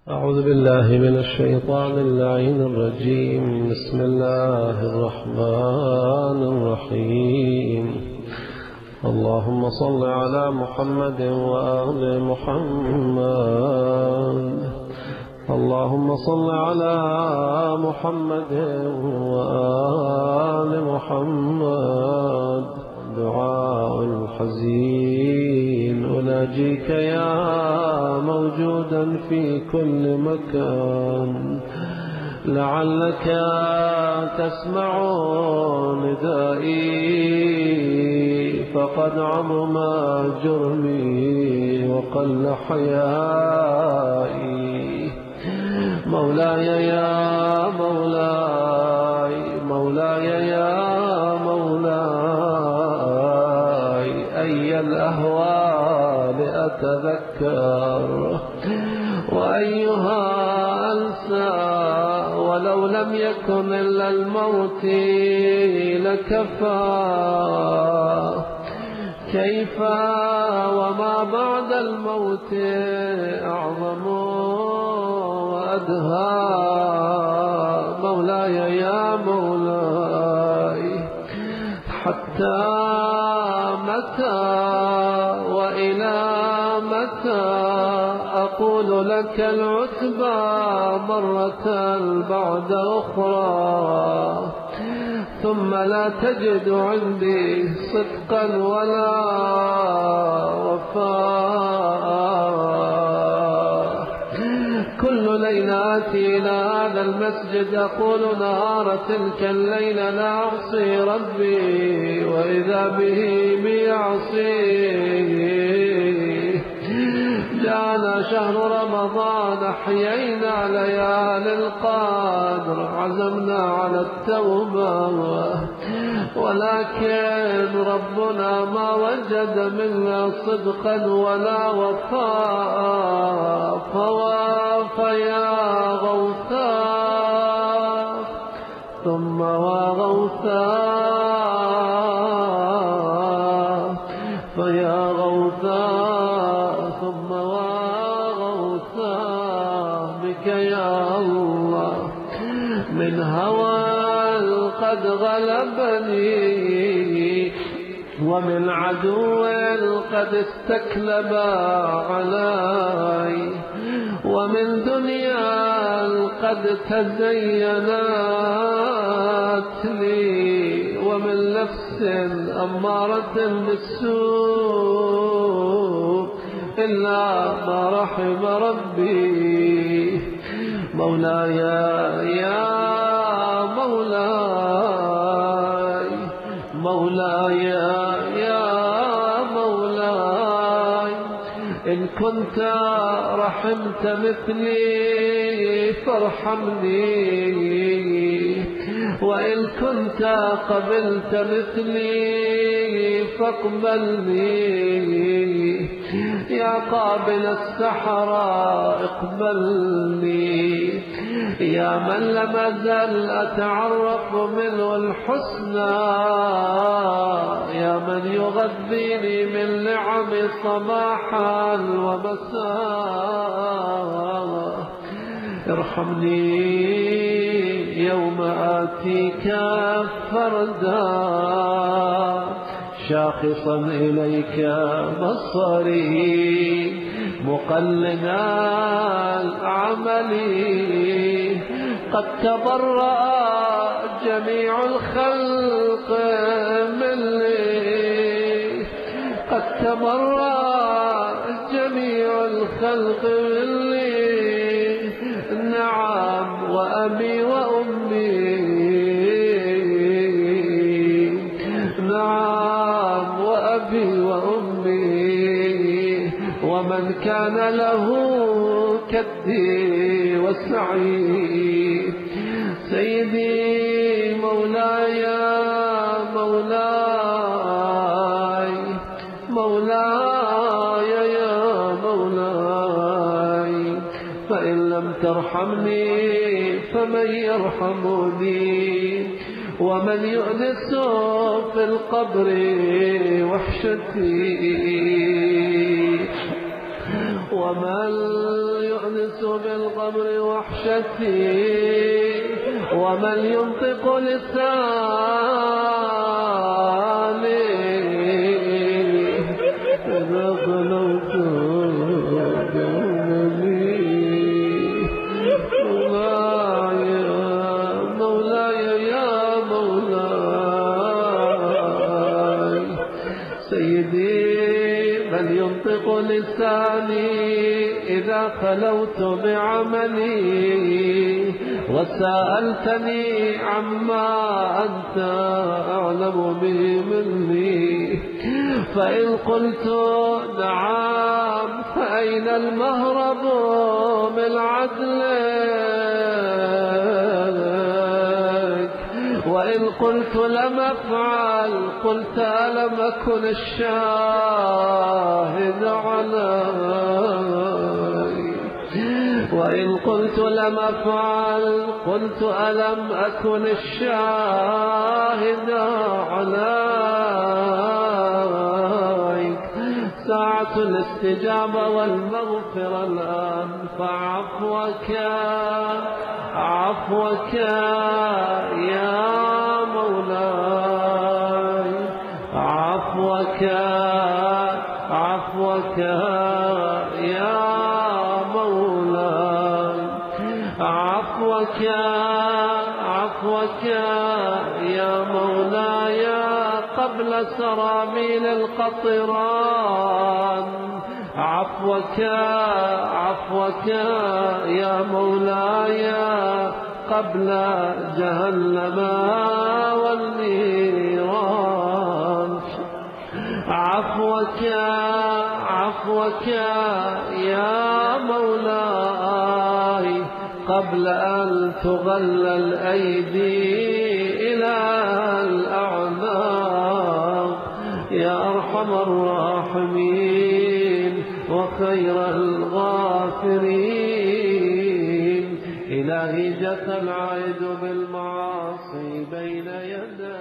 أعوذ بالله من الشيطان اللعين الرجيم. بسم الله الرحمن الرحيم. اللهم صل على محمد وآل محمد. اللهم صل على محمد وآل محمد. دعاء الحزين أناجيك يا موجودا في كل مكان، لعلك تسمع ندائي فقد عظم جرمي وقل حيائي. مولاي يا مولاي، مولاي يا مولاي، أي الأهوال أتذكر وأيها أنسى، ولو لم يكن إلا الموت لكفى. كيف وما بعد الموت أعظم وأدهى. مولاي يا مولاي، حتى متى وإلى متى أقول لك العتبى مرة بعد أخرى، ثم لا تجد عندي صدقا ولا وفاء. كل ليلة آتي إلى هذا المسجد أقول نهار تلك الليلة لا أعصي ربي، وإذا به بيعصيه. جاءنا شهر رمضان، أحيينا ليالي القدر، عزمنا على التوبة، ولكن ربنا ما وجد منا صدقا ولا وفاء. فيا غوثاء ثم وغوثاء، فيا غوثاء ثم وغوثاء، بك يا الله من هوى قد غلبني، ومن عدو قد استكلب علي، ومن دنيا قد تزينت لي، ومن نفس أمارة بالسوء إلا ما رحم ربي. مولاي يا مولاي، مولاي يا مولاي، إن كنت رحمت مثلي فارحمني، وإن كنت قبلت مثلي فاقبلني. يا قابل السحراء اقبلني، يا من لم أزل أتعرف منه الحسنى، يا من يغذيني من نعم صباحا ومساء. ارحمني يوم آتيك فردا، شاخصا إليك بصري، مقلنا الأعمال. قد تبرأ جميع الخلق مني، قد تبرأ جميع الخلق مني. نعم وأبي وأمي، نعم وأبي وأمي، ومن كان له كدي وسعي. سيدي مولاي مولاي، مولاي يا مولاي، فإن لم ترحمني فمن يرحمني، ومن يؤنس في القبر وحشتي. ومن يؤنس بالقبر وحشتي ومن ينطق لساني إذا خلوت مولاي يا مولاي سيدي من ينطق لساني إذا خلوت بعملي وسألتني عما أنت أعلم به مني فإن قلت نعم فأين المهرب من عدلك وإن قلت لم أفعل قلت ألم أكن الشاهد علي وإن قلت لم أفعل قلت ألم أكن الشاهد عليك ساعة الاستجابة والمغفرة الآن فعفوك عفوك يا مولاي عفوك عفوك يا مولاي عفوك عفوك يا مولاي قبل سرابيل القطران عفوك عفوك يا مولاي قبل جهنم والنيران عفوك عفوك يا مولاي قبل أن تغل الأيدي إلى الأعناق يا أرحم الراحمين وخير الغافرين إلهي جثى العائد بالمعاصي بين يديك